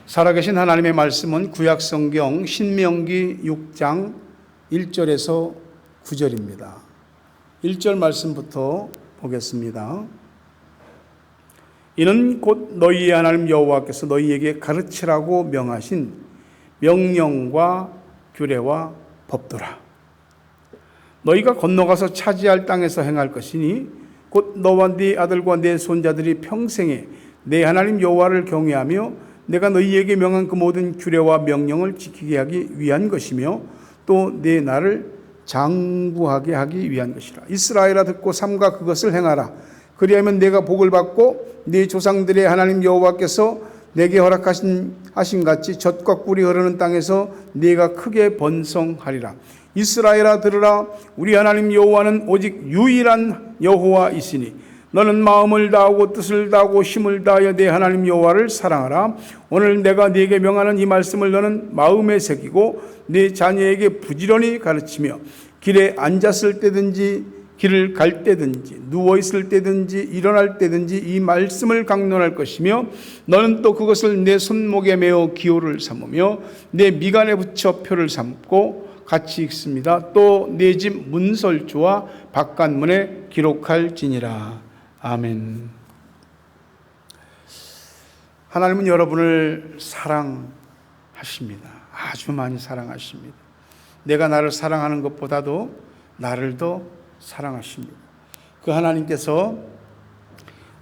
살아계신 하나님의 말씀은 구약성경 신명기 6장 1절에서 9절입니다. 1절 말씀부터 보겠습니다. 이는 곧 너희의 하나님 여호와께서 너희에게 가르치라고 명하신 명령과 규례와 법도라. 너희가 건너가서 차지할 땅에서 행할 것이니 곧 너와 네 아들과 네 손자들이 평생에 내 하나님 여호와를 경외하며 내가 너희에게 명한 그 모든 규례와 명령을 지키게 하기 위한 것이며 또 내 나를 장구하게 하기 위한 것이라. 이스라엘아 듣고 삼가 그것을 행하라. 그리하면 내가 복을 받고 네 조상들의 하나님 여호와께서 내게 허락하신 같이 젖과 꿀이 흐르는 땅에서 네가 크게 번성하리라. 이스라엘아 들으라. 우리 하나님 여호와는 오직 유일한 여호와이시니 너는 마음을 다하고 뜻을 다하고 힘을 다하여 내 하나님 여호와를 사랑하라. 오늘 내가 네게 명하는 이 말씀을 너는 마음에 새기고 네 자녀에게 부지런히 가르치며 길에 앉았을 때든지 길을 갈 때든지 누워있을 때든지 일어날 때든지 이 말씀을 강론할 것이며 너는 또 그것을 내 손목에 메어 기호를 삼으며 내 미간에 붙여 표를 삼고 같이 읽습니다. 또 내 집 문설주와 바깥문에 기록할지니라. 아멘. 하나님은 여러분을 사랑하십니다. 아주 많이 사랑하십니다. 내가 나를 사랑하는 것보다도 나를 더 사랑하십니다. 그 하나님께서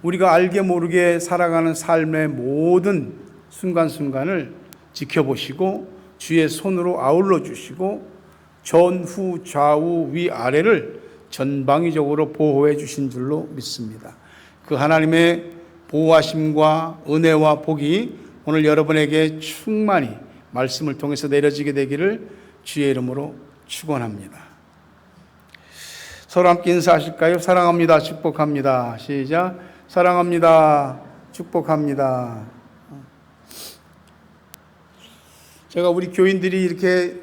우리가 알게 모르게 살아가는 삶의 모든 순간순간을 지켜보시고 주의 손으로 아울러 주시고 전후 좌우 위아래를 전방위적으로 보호해 주신 줄로 믿습니다. 그 하나님의 보호하심과 은혜와 복이 오늘 여러분에게 충만히 말씀을 통해서 내려지게 되기를 주의 이름으로 축원합니다. 서로 함께 인사하실까요? 사랑합니다. 축복합니다. 시작. 사랑합니다. 축복합니다. 제가 우리 교인들이 이렇게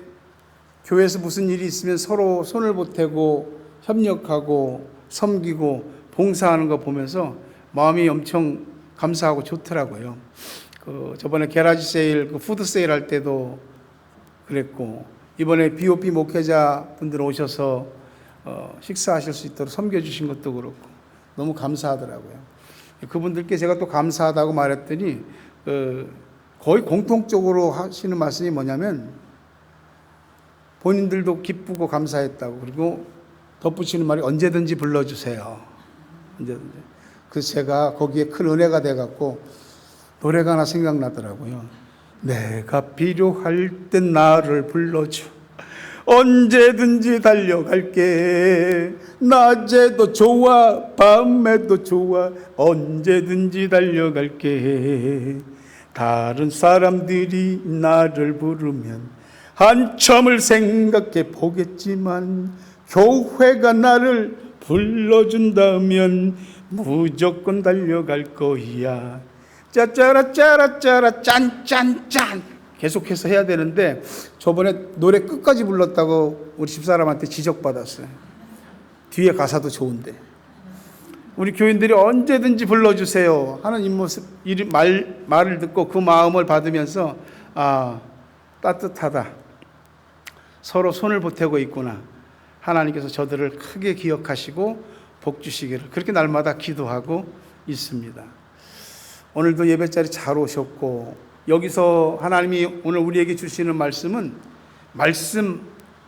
교회에서 무슨 일이 있으면 서로 손을 보태고 협력하고 섬기고 봉사하는 거 보면서 마음이 엄청 감사하고 좋더라고요. 저번에 게라지 세일, 푸드 세일 할 때도 그랬고 이번에 BOP 목회자 분들 오셔서 식사하실 수 있도록 섬겨주신 것도 그렇고 너무 감사하더라고요. 그분들께 제가 또 감사하다고 말했더니 거의 공통적으로 하시는 말씀이 뭐냐면 본인들도 기쁘고 감사했다고 그리고 덧붙이는 말이 언제든지 불러주세요. 언제든지. 그래서 제가 거기에 큰 은혜가 돼갖고 노래가 하나 생각나더라고요. 내가 필요할 땐 나를 불러줘. 언제든지 달려갈게. 낮에도 좋아 밤에도 좋아 언제든지 달려갈게. 다른 사람들이 나를 부르면 한참을 생각해 보겠지만 교회가 나를 불러준다면 무조건 달려갈 거야. 짜짜라짜라짜라 짠짠짠 계속해서 해야 되는데 저번에 노래 끝까지 불렀다고 우리 집사람한테 지적받았어요. 뒤에 가사도 좋은데. 우리 교인들이 언제든지 불러주세요 하는 이 모습, 말을 듣고 그 마음을 받으면서 따뜻하다. 서로 손을 보태고 있구나. 하나님께서 저들을 크게 기억하시고 복 주시기를 그렇게 날마다 기도하고 있습니다. 오늘도 예배 자리 잘 오셨고 여기서 하나님이 오늘 우리에게 주시는 말씀은 말씀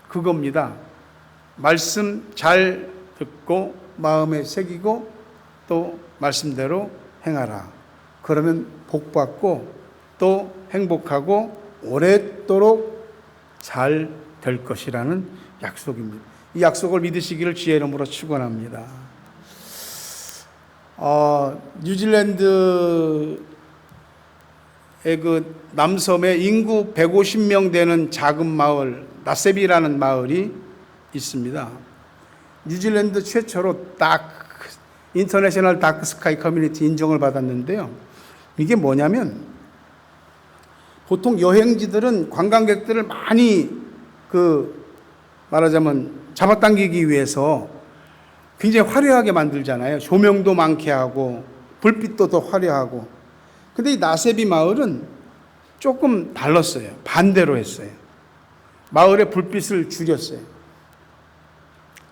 그겁니다. 말씀 잘 듣고 마음에 새기고 또 말씀대로 행하라. 그러면 복 받고 또 행복하고 오랫도록 잘 될 것이라는 약속입니다. 이 약속을 믿으시기를 주의 이름으로 축원합니다. 뉴질랜드의 그 남섬에 인구 150명 되는 작은 마을 나세비라는 마을이 있습니다. 뉴질랜드 최초로 인터내셔널 다크 스카이 커뮤니티 인정을 받았는데요. 이게 뭐냐면 보통 여행지들은 관광객들을 많이 말하자면 잡아당기기 위해서 굉장히 화려하게 만들잖아요. 조명도 많게 하고 불빛도 더 화려하고. 근데 이 나세비 마을은 조금 달랐어요. 반대로 했어요. 마을의 불빛을 줄였어요.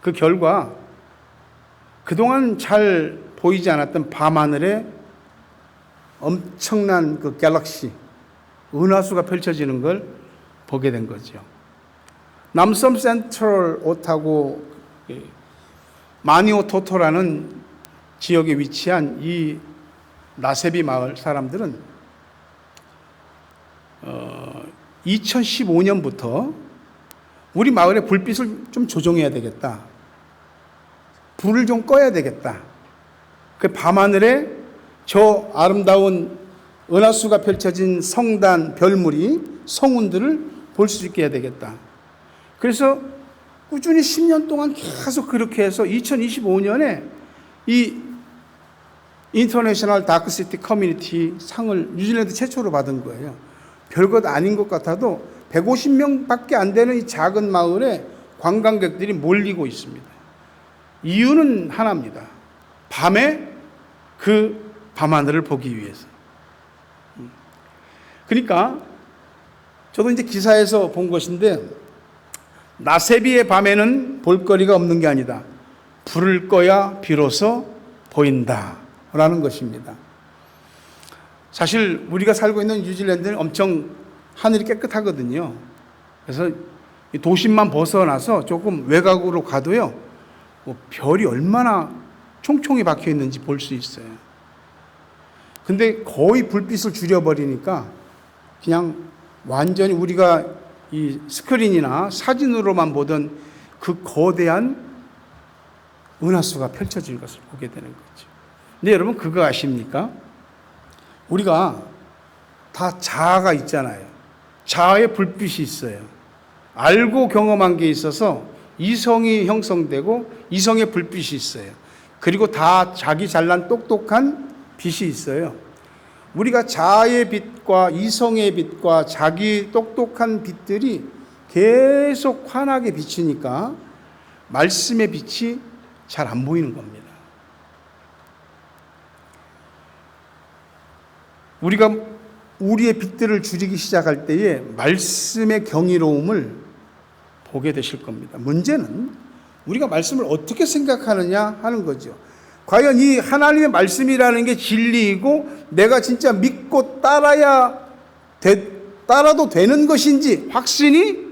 그 결과 그동안 잘 보이지 않았던 밤하늘에 엄청난 그 갤럭시, 은하수가 펼쳐지는 걸 보게 된 거죠. 남섬 센트럴 오타고 마니오 토토라는 지역에 위치한 이 나세비 마을 사람들은 2015년부터 우리 마을의 불빛을 좀 조정해야 되겠다. 불을 좀 꺼야 되겠다. 그 밤하늘에 저 아름다운 은하수가 펼쳐진 성단, 별무리, 성운들을 볼 수 있게 해야 되겠다. 그래서 꾸준히 10년 동안 계속 그렇게 해서 2025년에 이 인터내셔널 다크시티 커뮤니티 상을 뉴질랜드 최초로 받은 거예요. 별것 아닌 것 같아도 150명밖에 안 되는 이 작은 마을에 관광객들이 몰리고 있습니다. 이유는 하나입니다. 밤에 그 밤하늘을 보기 위해서. 그러니까 저도 이제 기사에서 본 것인데, 나세비의 밤에는 볼거리가 없는 게 아니다. 불을 꺼야 비로소 보인다 라는 것입니다. 사실 우리가 살고 있는 뉴질랜드는 엄청 하늘이 깨끗하거든요. 그래서 도심만 벗어나서 조금 외곽으로 가도요, 별이 얼마나 총총히 박혀 있는지 볼 수 있어요. 근데 거의 불빛을 줄여버리니까 그냥 완전히 우리가 이 스크린이나 사진으로만 보던 그 거대한 은하수가 펼쳐질 것을 보게 되는 거죠. 근데 여러분 그거 아십니까? 우리가 다 자아가 있잖아요. 자아의 불빛이 있어요. 알고 경험한 게 있어서 이성이 형성되고 이성의 불빛이 있어요. 그리고 다 자기 잘난 똑똑한 빛이 있어요. 우리가 자아의 빛과 이성의 빛과 자기 똑똑한 빛들이 계속 환하게 비치니까 말씀의 빛이 잘 안 보이는 겁니다. 우리가 우리의 빛들을 줄이기 시작할 때에 말씀의 경이로움을 보게 되실 겁니다. 문제는 우리가 말씀을 어떻게 생각하느냐 하는 거죠. 과연 이 하나님의 말씀이라는 게 진리이고 내가 진짜 믿고 따라도 되는 것인지 확신이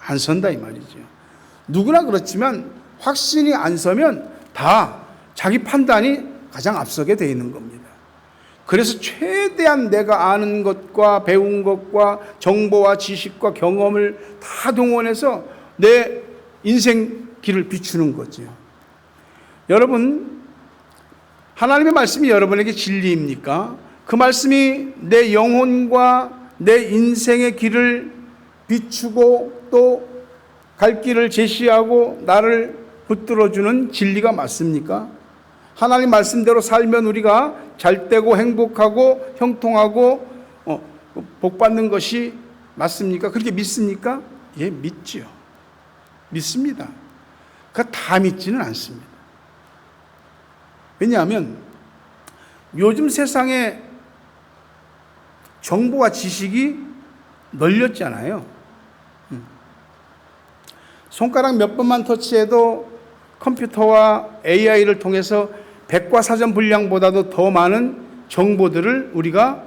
안 선다 이 말이죠. 누구나 그렇지만 확신이 안 서면 다 자기 판단이 가장 앞서게 되어 있는 겁니다. 그래서 최대한 내가 아는 것과 배운 것과 정보와 지식과 경험을 다 동원해서 내 인생 길을 비추는 거죠. 여러분, 하나님의 말씀이 여러분에게 진리입니까? 그 말씀이 내 영혼과 내 인생의 길을 비추고 또 갈 길을 제시하고 나를 붙들어주는 진리가 맞습니까? 하나님 말씀대로 살면 우리가 잘되고 행복하고 형통하고 복받는 것이 맞습니까? 그렇게 믿습니까? 예, 믿지요. 믿습니다. 그거 다 믿지는 않습니다. 왜냐하면 요즘 세상에 정보와 지식이 널렸잖아요. 손가락 몇 번만 터치해도 컴퓨터와 AI를 통해서 백과사전 분량보다도 더 많은 정보들을 우리가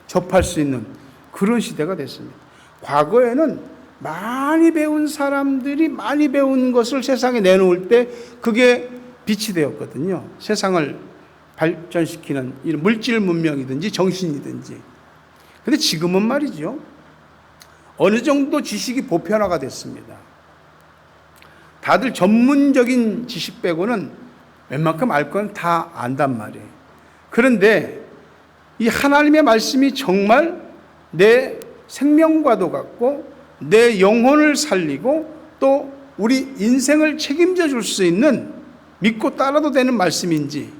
접할 수 있는 그런 시대가 됐습니다. 과거에는 많이 배운 사람들이 많이 배운 것을 세상에 내놓을 때 그게 빛이 되었거든요. 세상을 발전시키는 이런 물질 문명이든지 정신이든지. 근데 지금은 말이죠. 어느 정도 지식이 보편화가 됐습니다. 다들 전문적인 지식 빼고는 웬만큼 알 건 다 안단 말이에요. 그런데 이 하나님의 말씀이 정말 내 생명과도 같고 내 영혼을 살리고 또 우리 인생을 책임져 줄 수 있는 믿고 따라도 되는 말씀인지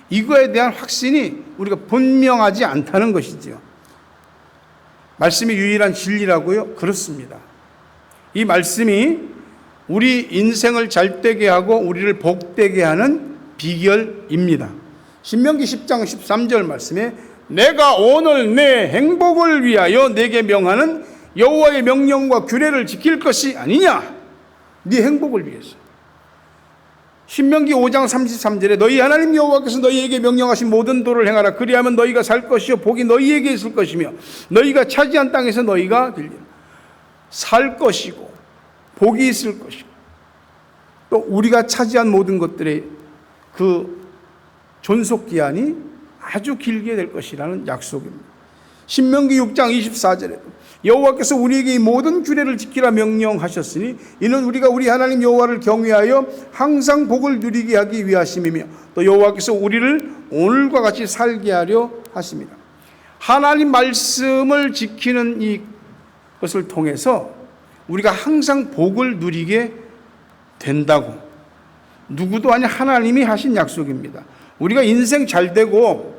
이거에 대한 확신이 우리가 분명하지 않다는 것이죠. 말씀이 유일한 진리라고요? 그렇습니다. 이 말씀이 우리 인생을 잘되게 하고 우리를 복되게 하는 비결입니다. 신명기 10장 13절 말씀에 내가 오늘 내 행복을 위하여 내게 명하는 여호와의 명령과 규례를 지킬 것이 아니냐. 네 행복을 위해서. 신명기 5장 33절에 너희 하나님 여호와께서 너희에게 명령하신 모든 도를 행하라. 그리하면 너희가 살 것이요 복이 너희에게 있을 것이며 너희가 차지한 땅에서 너희가 살 것이고 복이 있을 것이고 또 우리가 차지한 모든 것들의 그 존속기한이 아주 길게 될 것이라는 약속입니다. 신명기 6장 24절에 여호와께서 우리에게 이 모든 규례를 지키라 명령하셨으니 이는 우리가 우리 하나님 여호와를 경외하여 항상 복을 누리게 하기 위하심이며 또 여호와께서 우리를 오늘과 같이 살게 하려 하십니다. 하나님 말씀을 지키는 이것을 통해서 우리가 항상 복을 누리게 된다고. 누구도 아닌 하나님이 하신 약속입니다. 우리가 인생 잘 되고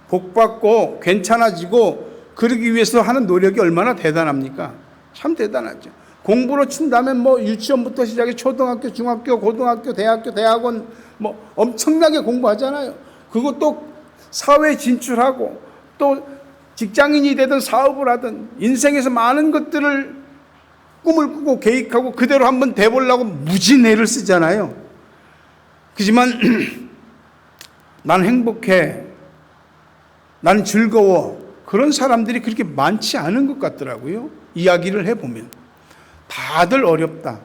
복 받고 괜찮아지고 그러기 위해서 하는 노력이 얼마나 대단합니까? 참 대단하죠. 공부로 친다면 뭐 유치원부터 시작해 초등학교, 중학교, 고등학교, 대학교, 대학원 뭐 엄청나게 공부하잖아요. 그것도 사회에 진출하고 또 직장인이 되든 사업을 하든 인생에서 많은 것들을 꿈을 꾸고 계획하고 그대로 한번 돼보려고 무지내를 쓰잖아요. 그렇지만 난 행복해, 난 즐거워, 그런 사람들이 그렇게 많지 않은 것 같더라고요. 이야기를 해보면 다들 어렵다,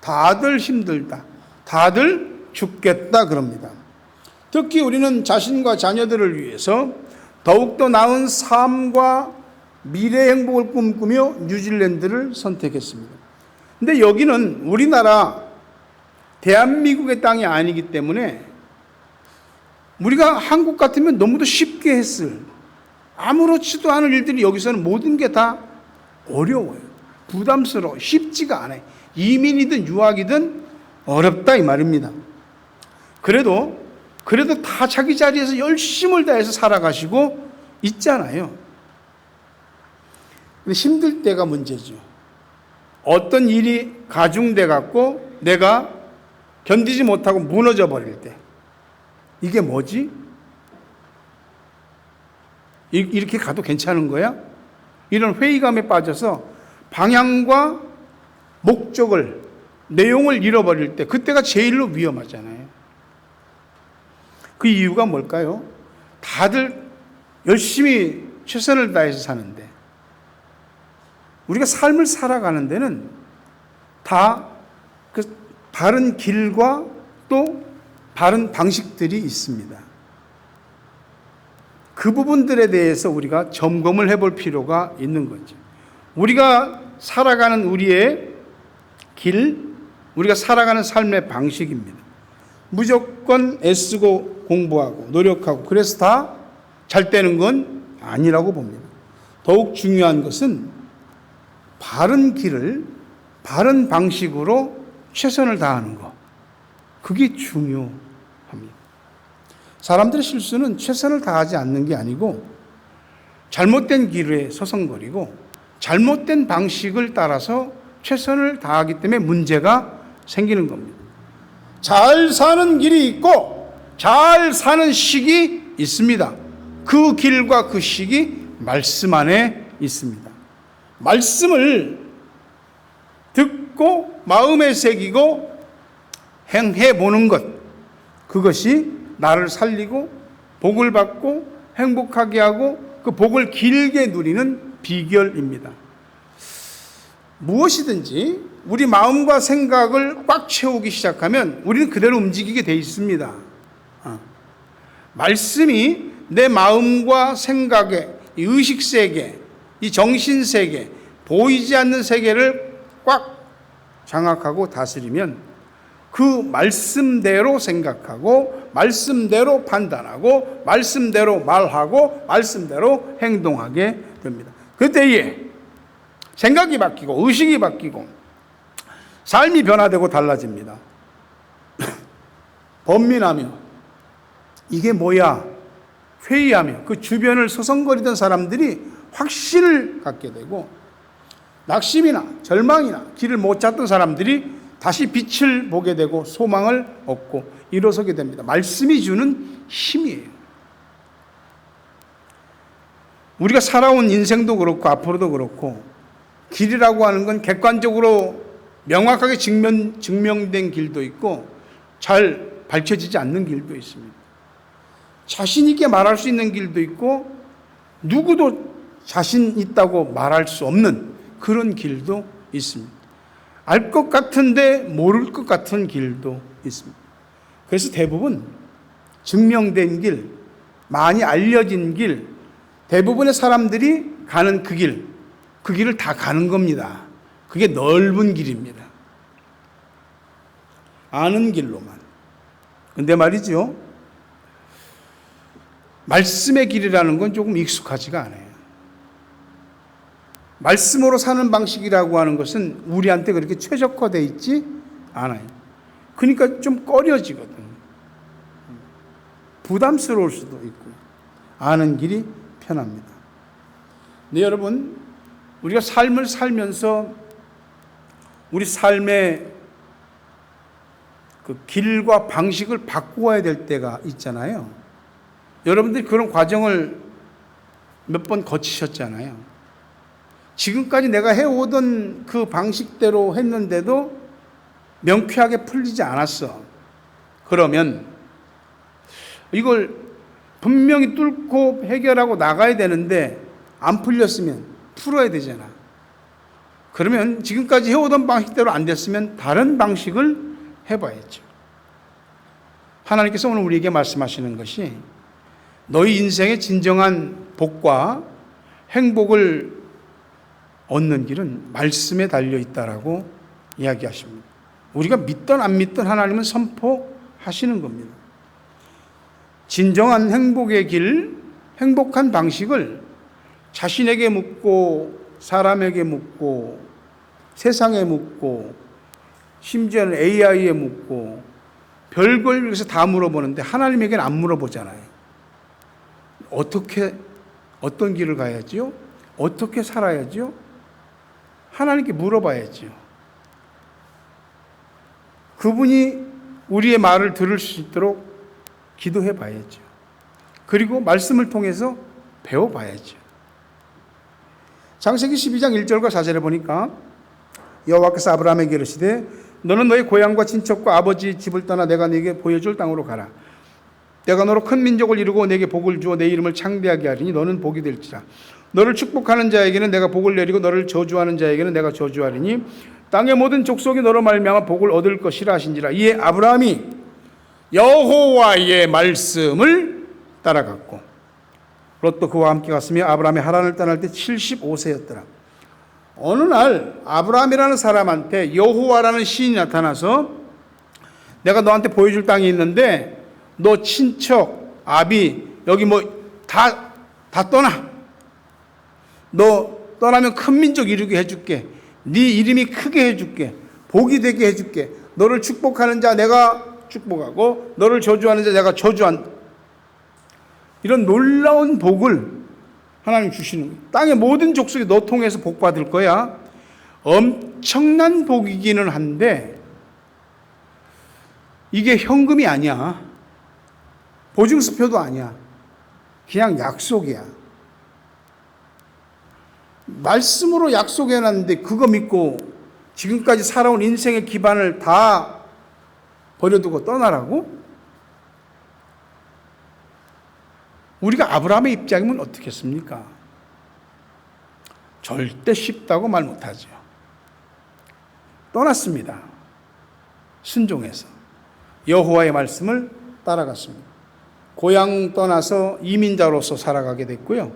다들 힘들다, 다들 죽겠다 그럽니다. 특히 우리는 자신과 자녀들을 위해서 더욱더 나은 삶과 미래 행복을 꿈꾸며 뉴질랜드를 선택했습니다. 근데 여기는 우리나라 대한민국의 땅이 아니기 때문에 우리가 한국 같으면 너무도 쉽게 했을, 아무렇지도 않은 일들이 여기서는 모든 게 다 어려워요. 부담스러워. 쉽지가 않아요. 이민이든 유학이든 어렵다 이 말입니다. 그래도 다 자기 자리에서 열심을 다해서 살아가시고 있잖아요. 근데 힘들 때가 문제죠. 어떤 일이 가중돼 갖고 내가 견디지 못하고 무너져 버릴 때, 이게 뭐지? 이렇게 가도 괜찮은 거야? 이런 회의감에 빠져서 방향과 목적을, 내용을 잃어버릴 때, 그때가 제일로 위험하잖아요. 그 이유가 뭘까요? 다들 열심히 최선을 다해서 사는데, 우리가 삶을 살아가는 데는 다 그 바른 길과 또 바른 방식들이 있습니다. 그 부분들에 대해서 우리가 점검을 해볼 필요가 있는 거죠. 우리가 살아가는 우리의 길, 우리가 살아가는 삶의 방식입니다. 무조건 애쓰고 공부하고 노력하고 그래서 다 잘 되는 건 아니라고 봅니다. 더욱 중요한 것은 바른 길을 바른 방식으로 최선을 다하는 것, 그게 중요합니다. 사람들의 실수는 최선을 다하지 않는 게 아니고 잘못된 길에 서성거리고 잘못된 방식을 따라서 최선을 다하기 때문에 문제가 생기는 겁니다. 잘 사는 길이 있고 잘 사는 식이 있습니다. 그 길과 그 식이 말씀 안에 있습니다. 말씀을 듣고 마음에 새기고 행해보는 것, 그것이 나를 살리고 복을 받고 행복하게 하고 그 복을 길게 누리는 비결입니다. 무엇이든지 우리 마음과 생각을 꽉 채우기 시작하면 우리는 그대로 움직이게 돼 있습니다. 말씀이 내 마음과 생각의 이 의식세계, 이 정신세계, 보이지 않는 세계를 꽉 장악하고 다스리면 그 말씀대로 생각하고 말씀대로 판단하고 말씀대로 말하고 말씀대로 행동하게 됩니다. 그때에 생각이 바뀌고 의식이 바뀌고 삶이 변화되고 달라집니다. 번민하며 이게 뭐야? 회의하며 그 주변을 서성거리던 사람들이 확신을 갖게 되고 낙심이나 절망이나 길을 못 찾던 사람들이 다시 빛을 보게 되고 소망을 얻고 일어서게 됩니다. 말씀이 주는 힘이에요. 우리가 살아온 인생도 그렇고 앞으로도 그렇고 길이라고 하는 건 객관적으로 명확하게 증명된 길도 있고 잘 밝혀지지 않는 길도 있습니다. 자신 있게 말할 수 있는 길도 있고 누구도 자신 있다고 말할 수 없는 그런 길도 있습니다. 알 것 같은데 모를 것 같은 길도 있습니다. 그래서 대부분 증명된 길, 많이 알려진 길, 대부분의 사람들이 가는 그 길을 다 가는 겁니다. 그게 넓은 길입니다. 아는 길로만. 근데 말이죠, 말씀의 길이라는 건 조금 익숙하지가 않아요. 말씀으로 사는 방식이라고 하는 것은 우리한테 그렇게 최적화되어 있지 않아요. 그러니까 좀 꺼려지거든. 부담스러울 수도 있고 아는 길이 편합니다. 네, 여러분, 우리가 삶을 살면서 우리 삶의 그 길과 방식을 바꾸어야 될 때가 있잖아요. 여러분들이 그런 과정을 몇 번 거치셨잖아요. 지금까지 내가 해오던 그 방식대로 했는데도 명쾌하게 풀리지 않았어. 그러면 이걸 분명히 뚫고 해결하고 나가야 되는데 안 풀렸으면 풀어야 되잖아. 그러면 지금까지 해오던 방식대로 안 됐으면 다른 방식을 해봐야죠. 하나님께서 오늘 우리에게 말씀하시는 것이 너희 인생의 진정한 복과 행복을 얻는 길은 말씀에 달려 있다라고 이야기하십니다. 우리가 믿든 안 믿든 하나님은 선포하시는 겁니다. 진정한 행복의 길, 행복한 방식을 자신에게 묻고 사람에게 묻고 세상에 묻고 심지어는 AI에 묻고 별걸 여기서 다 물어보는데 하나님에게는 안 물어보잖아요. 어떤 길을 가야지요? 어떻게 살아야지요? 하나님께 물어봐야지요. 그분이 우리의 말을 들을 수 있도록 기도해 봐야죠. 그리고 말씀을 통해서 배워봐야죠. 창세기 12장 1절과 4절에 보니까 여호와께서 아브라함에게 이르시되 너는 너희 고향과 친척과 아버지 집을 떠나 내가 네게 보여줄 땅으로 가라. 내가 너로 큰 민족을 이루고 내게 복을 주어 내 이름을 창대하게 하리니 너는 복이 될지라. 너를 축복하는 자에게는 내가 복을 내리고 너를 저주하는 자에게는 내가 저주하리니 땅의 모든 족속이 너로 말미암아 복을 얻을 것이라 하신지라. 이에 아브라함이 여호와의 말씀을 따라갔고 롯도 그와 함께 갔으며 아브라함이 하란을 떠날 때 75세였더라. 어느 날 아브라함이라는 사람한테 여호와라는 신이 나타나서 내가 너한테 보여줄 땅이 있는데 너 친척, 아비 여기 뭐 다 떠나. 너 떠나면 큰 민족 이루게 해줄게. 네 이름이 크게 해줄게. 복이 되게 해줄게. 너를 축복하는 자 내가 축복하고 너를 저주하는 자 내가 저주한. 이런 놀라운 복을 하나님 주시는 거예요. 땅의 모든 족속이 너 통해서 복 받을 거야. 엄청난 복이기는 한데 이게 현금이 아니야. 보증수표도 아니야. 그냥 약속이야. 말씀으로 약속해놨는데 그거 믿고 지금까지 살아온 인생의 기반을 다 버려두고 떠나라고? 우리가 아브라함의 입장이면 어떻겠습니까? 절대 쉽다고 말 못하죠. 떠났습니다. 순종해서 여호와의 말씀을 따라갔습니다. 고향 떠나서 이민자로서 살아가게 됐고요.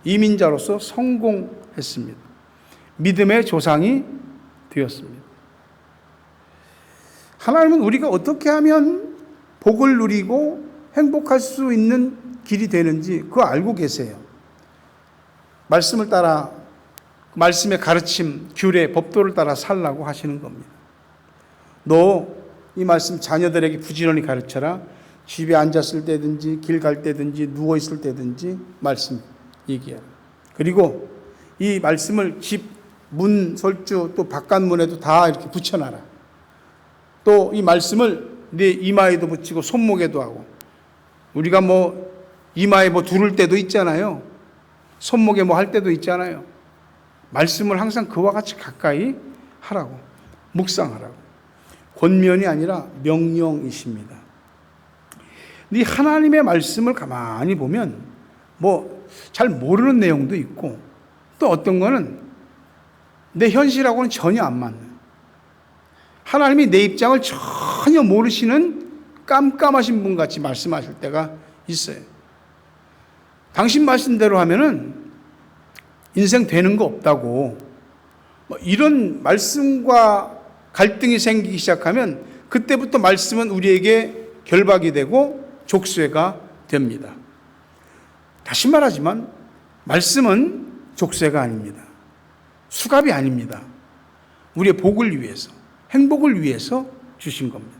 이민자로서 성공했습니다. 믿음의 조상이 되었습니다. 하나님은 우리가 어떻게 하면 복을 누리고 행복할 수 있는 길이 되는지 그거 알고 계세요. 말씀을 따라 말씀의 가르침, 규례, 법도를 따라 살라고 하시는 겁니다. 너 이 말씀 자녀들에게 부지런히 가르쳐라. 집에 앉았을 때든지 길 갈 때든지 누워 있을 때든지 말씀 얘기해라. 그리고 이 말씀을 집 문 설주 또 바깥문에도 다 이렇게 붙여놔라. 또 이 말씀을 네 이마에도 붙이고 손목에도 하고 우리가 뭐 이마에 뭐 두를 때도 있잖아요. 손목에 뭐 할 때도 있잖아요. 말씀을 항상 그와 같이 가까이 하라고, 묵상하라고. 권면이 아니라 명령이십니다. 이 하나님의 말씀을 가만히 보면 뭐 잘 모르는 내용도 있고, 또 어떤 거는 내 현실하고는 전혀 안 맞는, 하나님이 내 입장을 전혀 모르시는 깜깜하신 분 같이 말씀하실 때가 있어요. 당신 말씀대로 하면은 인생 되는 거 없다고, 뭐 이런 말씀과 갈등이 생기기 시작하면 그때부터 말씀은 우리에게 결박이 되고 족쇄가 됩니다. 다시 말하지만 말씀은 족쇄가 아닙니다. 수갑이 아닙니다. 우리의 복을 위해서, 행복을 위해서 주신 겁니다.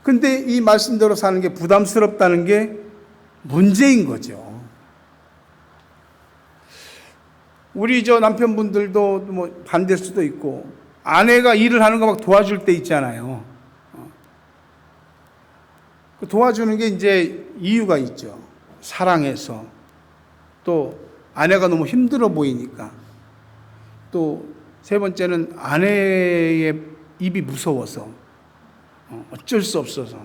근데 이 말씀대로 사는 게 부담스럽다는 게 문제인 거죠. 우리 남편분들도 뭐 반대일 수도 있고, 아내가 일을 하는 거 막 도와줄 때 있잖아요. 도와주는 게 이제 이유가 있죠. 사랑해서, 또 아내가 너무 힘들어 보이니까, 또 세 번째는 아내의 입이 무서워서, 어쩔 수 없어서.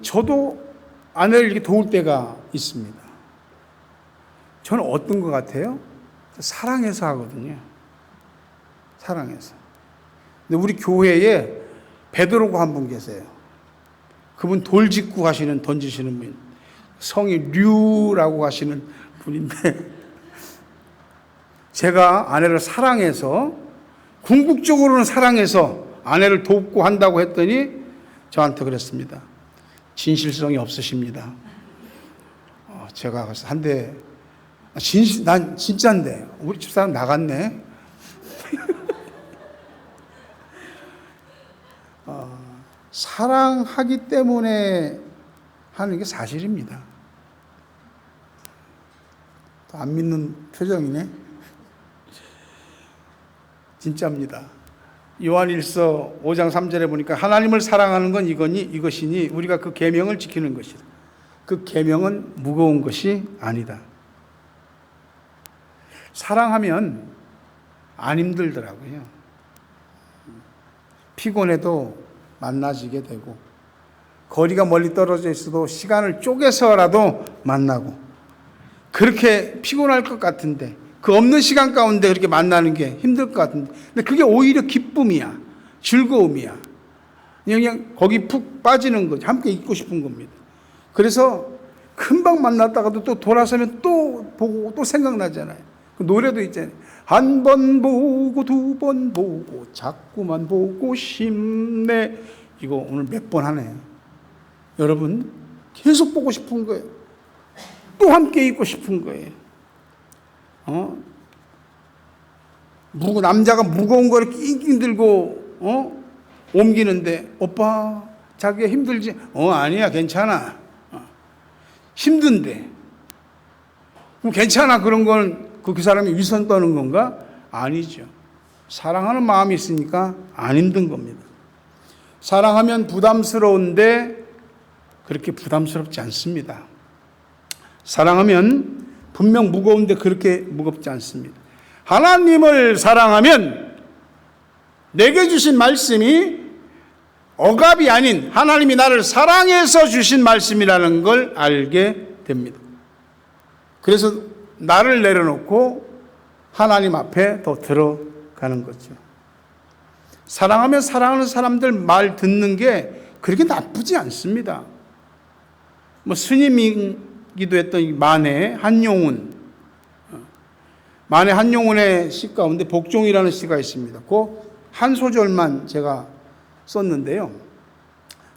저도 아내를 이렇게 도울 때가 있습니다. 저는 어떤 것 같아요? 사랑해서 하거든요. 사랑해서. 근데 우리 교회에 베드로가 한 분 계세요. 그분 돌직구 하시는, 던지시는 분. 성이 류라고 하시는 분인데, 제가 아내를 사랑해서, 궁극적으로는 사랑해서 아내를 돕고 한다고 했더니 저한테 그랬습니다. 진실성이 없으십니다. 제가 그래서 한대, 난 진짜인데, 우리 집사람 나갔네. 사랑하기 때문에 하는 게 사실입니다. 안 믿는 표정이네. 진짜입니다. 요한일서 5장 3절에 보니까 하나님을 사랑하는 건 이것이니 우리가 그 계명을 지키는 것이다. 그 계명은 무거운 것이 아니다. 사랑하면 안 힘들더라고요. 피곤해도 만나지게 되고, 거리가 멀리 떨어져 있어도 시간을 쪼개서라도 만나고, 그렇게 피곤할 것 같은데, 그 없는 시간 가운데 그렇게 만나는 게 힘들 것 같은데, 근데 그게 오히려 기쁨이야, 즐거움이야. 그냥 거기 푹 빠지는 거지. 함께 있고 싶은 겁니다. 그래서 금방 만났다가도 또 돌아서면 또 보고 또 생각나잖아요. 그 노래도 있잖아요. 한 번 보고 두 번 보고 자꾸만 보고 싶네. 이거 오늘 몇 번 하네. 여러분 계속 보고 싶은 거예요. 또 함께 있고 싶은 거예요. 남자가 무거운 거를 낑낑 들고 옮기는데, 오빠 자기가 힘들지? 아니야, 괜찮아. 힘든데. 그럼 괜찮아, 그런 건 그 사람이 위선 떠는 건가? 아니죠. 사랑하는 마음이 있으니까 안 힘든 겁니다. 사랑하면 부담스러운데 그렇게 부담스럽지 않습니다. 사랑하면 분명 무거운데 그렇게 무겁지 않습니다. 하나님을 사랑하면 내게 주신 말씀이 억압이 아닌 하나님이 나를 사랑해서 주신 말씀이라는 걸 알게 됩니다. 그래서 나를 내려놓고 하나님 앞에 더 들어가는 거죠. 사랑하면 사랑하는 사람들 말 듣는 게 그렇게 나쁘지 않습니다. 뭐 스님이기도 했던 만해 한용운, 만해 한용운의 시 가운데 복종이라는 시가 있습니다. 그 한 소절만 제가 썼는데요.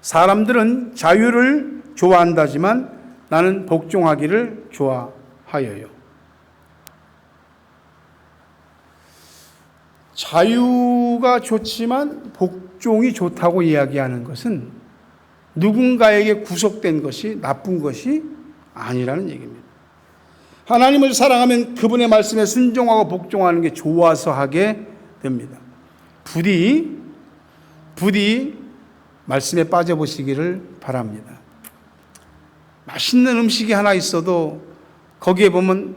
사람들은 자유를 좋아한다지만 나는 복종하기를 좋아하여요. 자유가 좋지만 복종이 좋다고 이야기하는 것은 누군가에게 구속된 것이 나쁜 것이 아니라는 얘기입니다. 하나님을 사랑하면 그분의 말씀에 순종하고 복종하는 게 좋아서 하게 됩니다. 부디 말씀에 빠져보시기를 바랍니다. 맛있는 음식이 하나 있어도 거기에 보면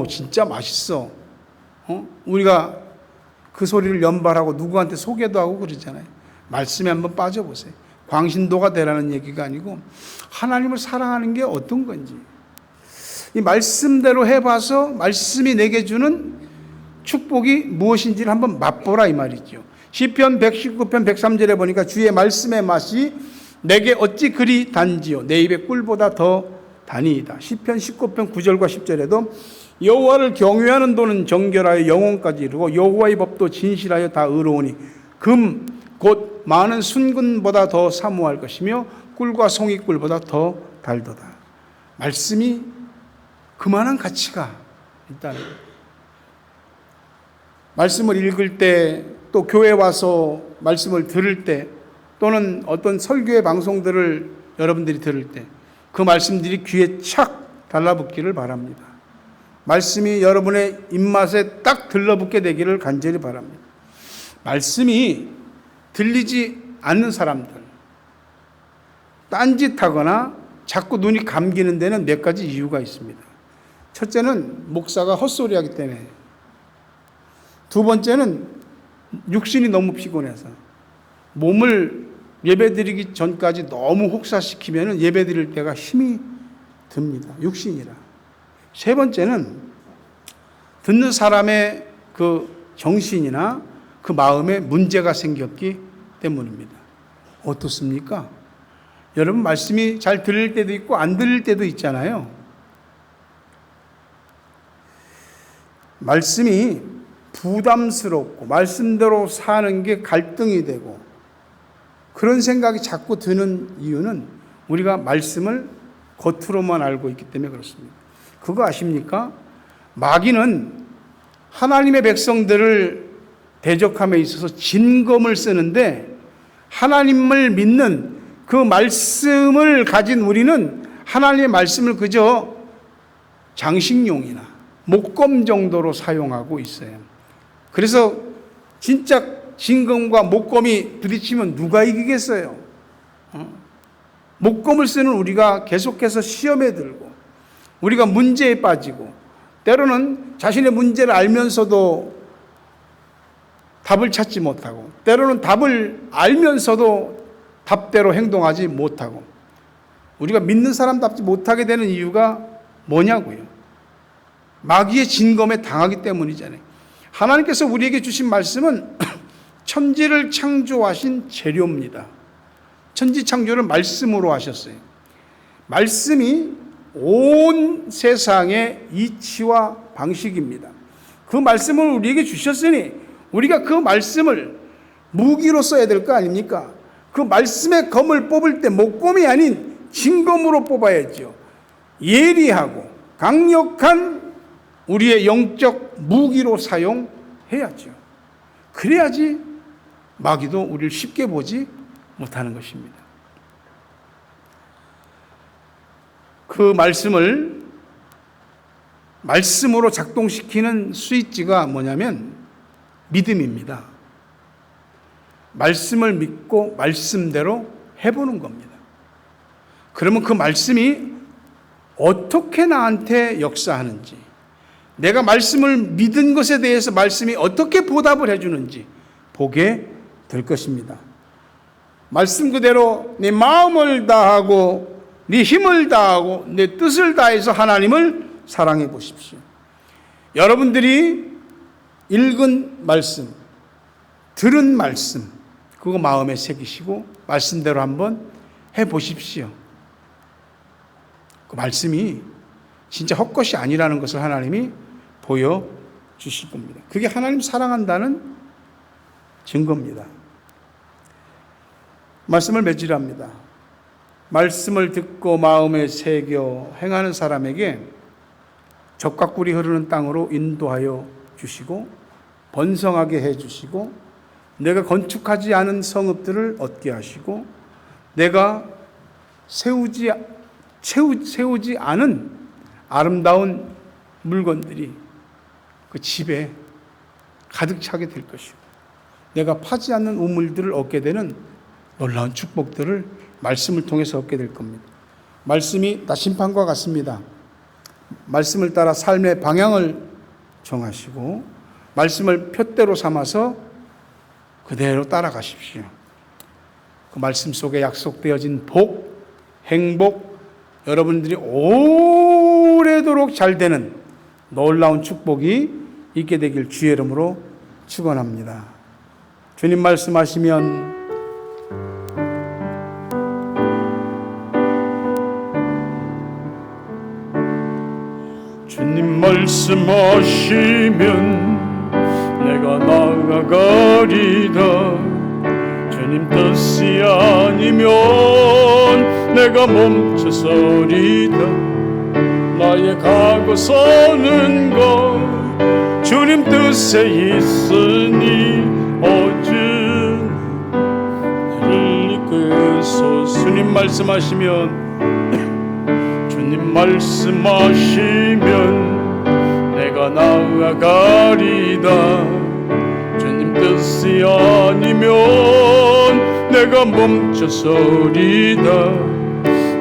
진짜 맛있어. 우리가 그 소리를 연발하고 누구한테 소개도 하고 그러잖아요. 말씀에 한번 빠져보세요. 광신도가 되라는 얘기가 아니고 하나님을 사랑하는 게 어떤 건지, 이 말씀대로 해봐서 말씀이 내게 주는 축복이 무엇인지를 한번 맛보라 이 말이죠. 시편 119편 103절에 보니까 주의 말씀의 맛이 내게 어찌 그리 단지요 내 입의 꿀보다 더 다니이다. 시편 19편 9절과 10절에도 여호와를 경외하는 도는 정결하여 영혼까지 이르고 여호와의 법도 진실하여 다 의로우니 금 곧 많은 순금보다 더 사모할 것이며 꿀과 송이꿀보다 더 달도다. 말씀이 그만한 가치가 있다는 거예요. 말씀을 읽을 때, 또 교회 와서 말씀을 들을 때, 또는 어떤 설교의 방송들을 여러분들이 들을 때 그 말씀들이 귀에 착 달라붙기를 바랍니다. 말씀이 여러분의 입맛에 딱 들러붙게 되기를 간절히 바랍니다. 말씀이 들리지 않는 사람들, 딴짓하거나 자꾸 눈이 감기는 데는 몇 가지 이유가 있습니다. 첫째는 목사가 헛소리하기 때문에, 두 번째는 육신이 너무 피곤해서 몸을 예배드리기 전까지 너무 혹사시키면 예배드릴 때가 힘이 듭니다. 육신이라. 세 번째는 듣는 사람의 그 정신이나 그 마음에 문제가 생겼기 때문입니다. 어떻습니까? 여러분, 말씀이 잘 들릴 때도 있고 안 들릴 때도 있잖아요. 말씀이 부담스럽고 말씀대로 사는 게 갈등이 되고 그런 생각이 자꾸 드는 이유는 우리가 말씀을 겉으로만 알고 있기 때문에 그렇습니다. 그거 아십니까? 마귀는 하나님의 백성들을 대적함에 있어서 진검을 쓰는데, 하나님을 믿는 그 말씀을 가진 우리는 하나님의 말씀을 그저 장식용이나 목검 정도로 사용하고 있어요. 그래서 진짜 진검과 목검이 부딪히면 누가 이기겠어요? 목검을 쓰는 우리가 계속해서 시험에 들고, 우리가 문제에 빠지고, 때로는 자신의 문제를 알면서도 답을 찾지 못하고, 때로는 답을 알면서도 답대로 행동하지 못하고, 우리가 믿는 사람답지 못하게 되는 이유가 뭐냐고요? 마귀의 진검에 당하기 때문이잖아요. 하나님께서 우리에게 주신 말씀은 천지를 창조하신 재료입니다. 천지 창조를 말씀으로 하셨어요. 말씀이 온 세상의 이치와 방식입니다. 그 말씀을 우리에게 주셨으니 우리가 그 말씀을 무기로 써야 될 거 아닙니까? 그 말씀의 검을 뽑을 때 목검이 아닌 진검으로 뽑아야죠. 예리하고 강력한 우리의 영적 무기로 사용해야죠. 그래야지 마귀도 우리를 쉽게 보지 못하는 것입니다. 그 말씀을 말씀으로 작동시키는 스위치가 뭐냐면 믿음입니다. 말씀을 믿고 말씀대로 해보는 겁니다. 그러면 그 말씀이 어떻게 나한테 역사하는지, 내가 말씀을 믿은 것에 대해서 말씀이 어떻게 보답을 해주는지 보게 될 것입니다. 말씀 그대로 내 마음을 다하고 네 힘을 다하고 내 뜻을 다해서 하나님을 사랑해 보십시오. 여러분들이 읽은 말씀, 들은 말씀, 그거 마음에 새기시고 말씀대로 한번 해보십시오. 그 말씀이 진짜 헛것이 아니라는 것을 하나님이 보여주실 겁니다. 그게 하나님 사랑한다는 증거입니다. 말씀을 맺으랍니다. 말씀을 듣고 마음에 새겨 행하는 사람에게 젖과 꿀이 흐르는 땅으로 인도하여 주시고 번성하게 해주시고 내가 건축하지 않은 성읍들을 얻게 하시고 내가 세우지 않은 아름다운 물건들이 그 집에 가득 차게 될 것이고 내가 파지 않는 우물들을 얻게 되는 놀라운 축복들을 말씀을 통해서 얻게 될 겁니다. 말씀이 나심판과 같습니다. 말씀을 따라 삶의 방향을 정하시고 말씀을 표대로 삼아서 그대로 따라가십시오. 그 말씀 속에 약속되어진 복, 행복, 여러분들이 오래도록 잘 되는 놀라운 축복이 있게 되길 주의 이름으로 축원합니다. 주님 말씀하시면 주님 말씀하시면 내가 나아가리다. 주님 뜻이 아니면 내가 멈춰서리다. 나의 가고 서는 것 주님 뜻에 있으니 어준 나를 이끄소서. 주님 말씀하시면 주님 말씀하시면 내가 나아가리다. 주님 뜻이 아니면 내가 멈춰서리다.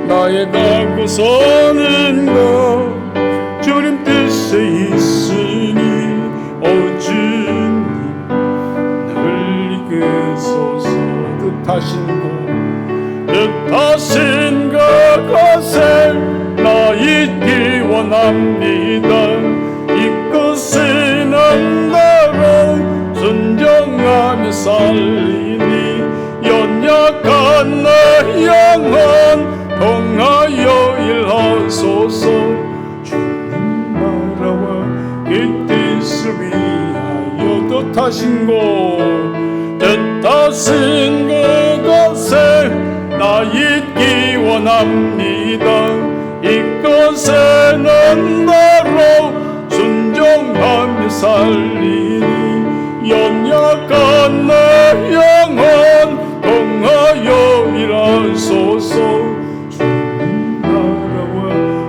나의 가고 서는 것 주님 뜻에 있으니 주님 나를 이끄소서. 뜻하신 그곳에 나 있기 원합니다. 이끄시는 대로 순종하며 살리니 연약한 내 영혼 통하여 일하소서. 주님 나라와 그 뜻을 위하여 뜻하신 그곳에 나 있기 원합니다. 이곳에는 대로 순종하며 살리니 연약한 내 영혼 통하여 일하소서. 주님 나라와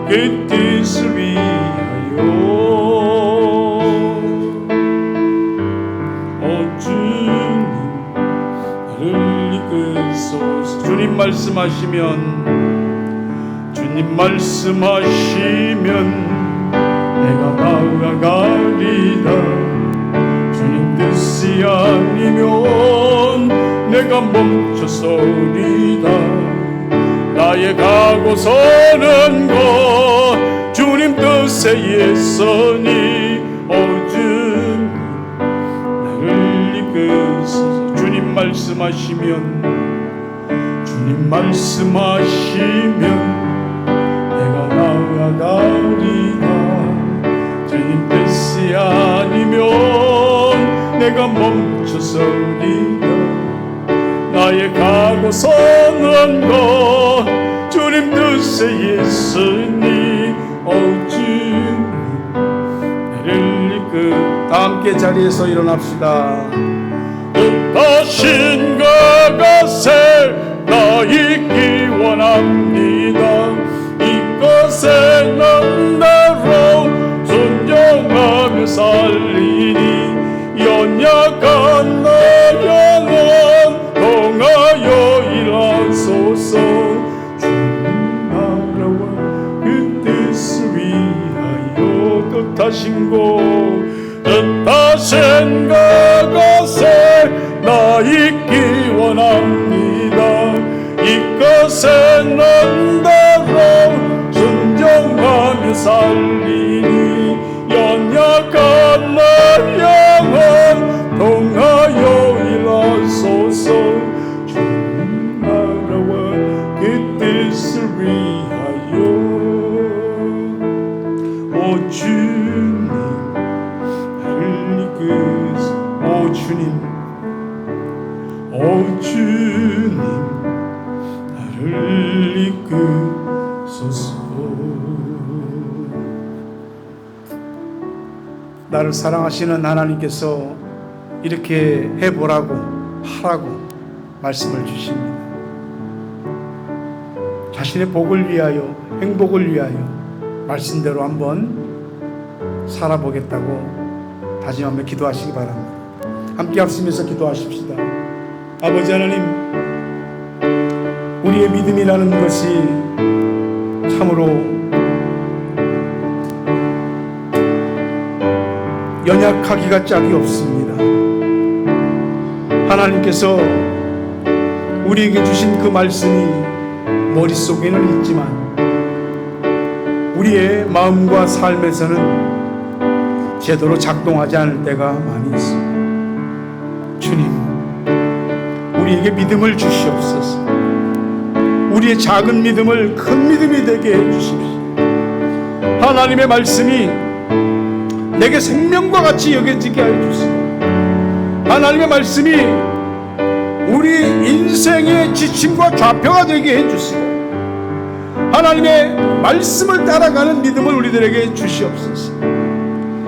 그 뜻을 위하여 주님 나를 이끄소서. 주님 말씀하시면 내가 나아가리다. 주님 뜻이 아니면 내가 멈춰서리다. 나의 가고 서는 것 주님 뜻에 있으니 주님 나를 이끄소서. 주님 말씀하시면 내가 나아가리다. 주님 뜻이 아니면 내가 멈춰서리다. 나의 가고 서는 것 주님 뜻에 있으니 주님 나를 이끄. 다 함께 자리에서 일어납시다. 뜻하신 그곳에 나 있기 원합니다. 이곳에는 대로 순종하며 살리니 연약한 내 영혼 통하여 일하소서. 주님 나라와 그 뜻을 위하여 뜻하신 그곳에 나 있기 원합니다. 이곳에는 대로 순종하며 살리니 연약한 내 영혼 통하여 일하소서. 주님 나라와 그 뜻을 위하여 주님 나를 이끄소서. 주님 나를 이끄소서. 나를 사랑하시는 하나님께서 이렇게 해보라고 하라고 말씀을 주십니다. 자신의 복을 위하여 행복을 위하여 말씀대로 한번 살아보겠다고 다짐하며 기도하시기 바랍니다. 함께 합심해서 기도하십시다. 아버지 하나님, 우리의 믿음이라는 것이 참으로 연약하기가 짝이 없습니다. 하나님께서 우리에게 주신 그 말씀이 머릿속에는 있지만 우리의 마음과 삶에서는 제대로 작동하지 않을 때가 많이 있습니다. 주님, 우리에게 믿음을 주시옵소서. 우리의 작은 믿음을 큰 믿음이 되게 해주십시오. 하나님의 말씀이 내게 생명과 같이 여겨지게 해주시고, 하나님의 말씀이 우리 인생의 지침과 좌표가 되게 해주시고, 하나님의 말씀을 따라가는 믿음을 우리들에게 주시옵소서.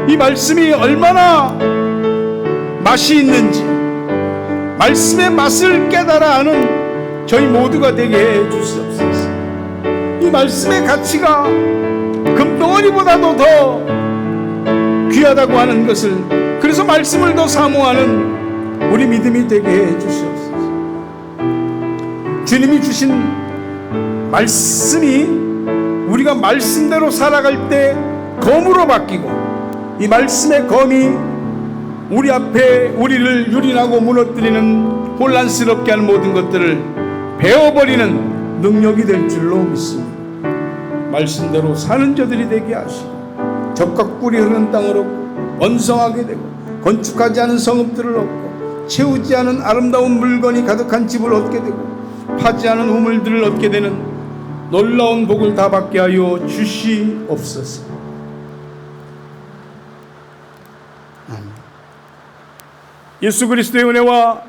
이 말씀이 얼마나 맛이 있는지 말씀의 맛을 깨달아 아는 저희 모두가 되게 해 주시옵소서. 이 말씀의 가치가 금덩어리보다도 더 귀하다고 하는 것을, 그래서 말씀을 더 사모하는 우리 믿음이 되게 해 주시옵소서. 주님이 주신 말씀이 우리가 말씀대로 살아갈 때 검으로 바뀌고, 이 말씀의 검이 우리 앞에 우리를 유린하고 무너뜨리는 혼란스럽게 하는 모든 것들을 베어버리는 능력이 될 줄로 믿습니다. 말씀대로 사는 자들이 되게 하시고, 적과 꿀이 흐르는 땅을 얻고 번성하게 되고, 건축하지 않은 성읍들을 얻고 채우지 않은 아름다운 물건이 가득한 집을 얻게 되고, 파지 않은 우물들을 얻게 되는 놀라운 복을 다 받게 하여 주시옵소서. 아멘. 예수 그리스도의 은혜와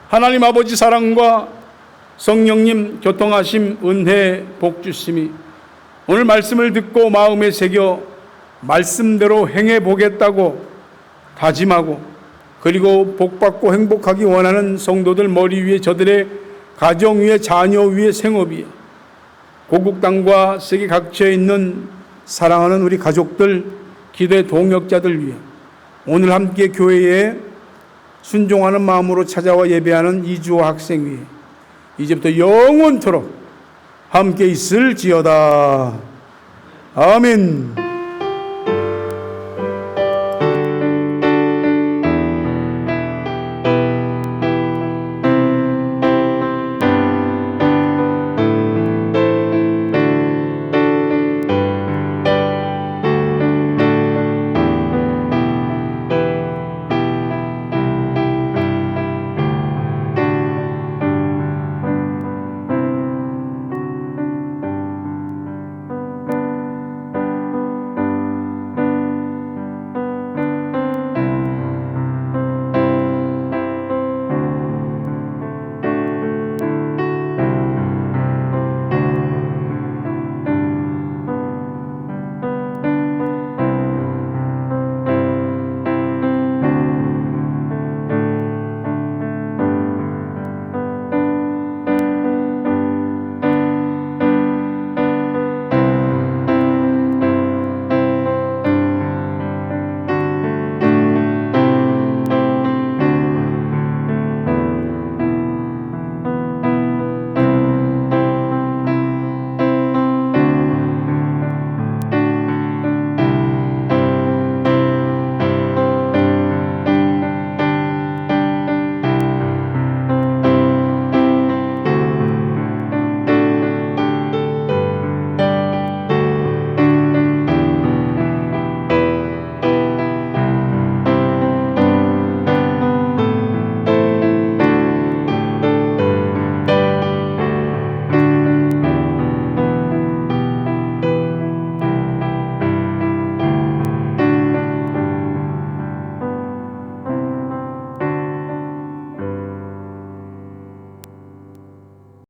하나님 아버지 사랑과 성령님 교통하심, 은혜, 복 주심이 오늘 말씀을 듣고 마음에 새겨 말씀대로 행해 보겠다고 다짐하고, 그리고 복받고 행복하기 원하는 성도들 머리 위에, 저들의 가정 위에, 자녀 위에, 생업 위에, 고국 땅과 세계 각처에 있는 사랑하는 우리 가족들, 기도의 동역자들 위해, 오늘 함께 교회에 순종하는 마음으로 찾아와 예배하는 이주호 학생 위에 이제부터 영원토록 함께 있을지어다. 아멘.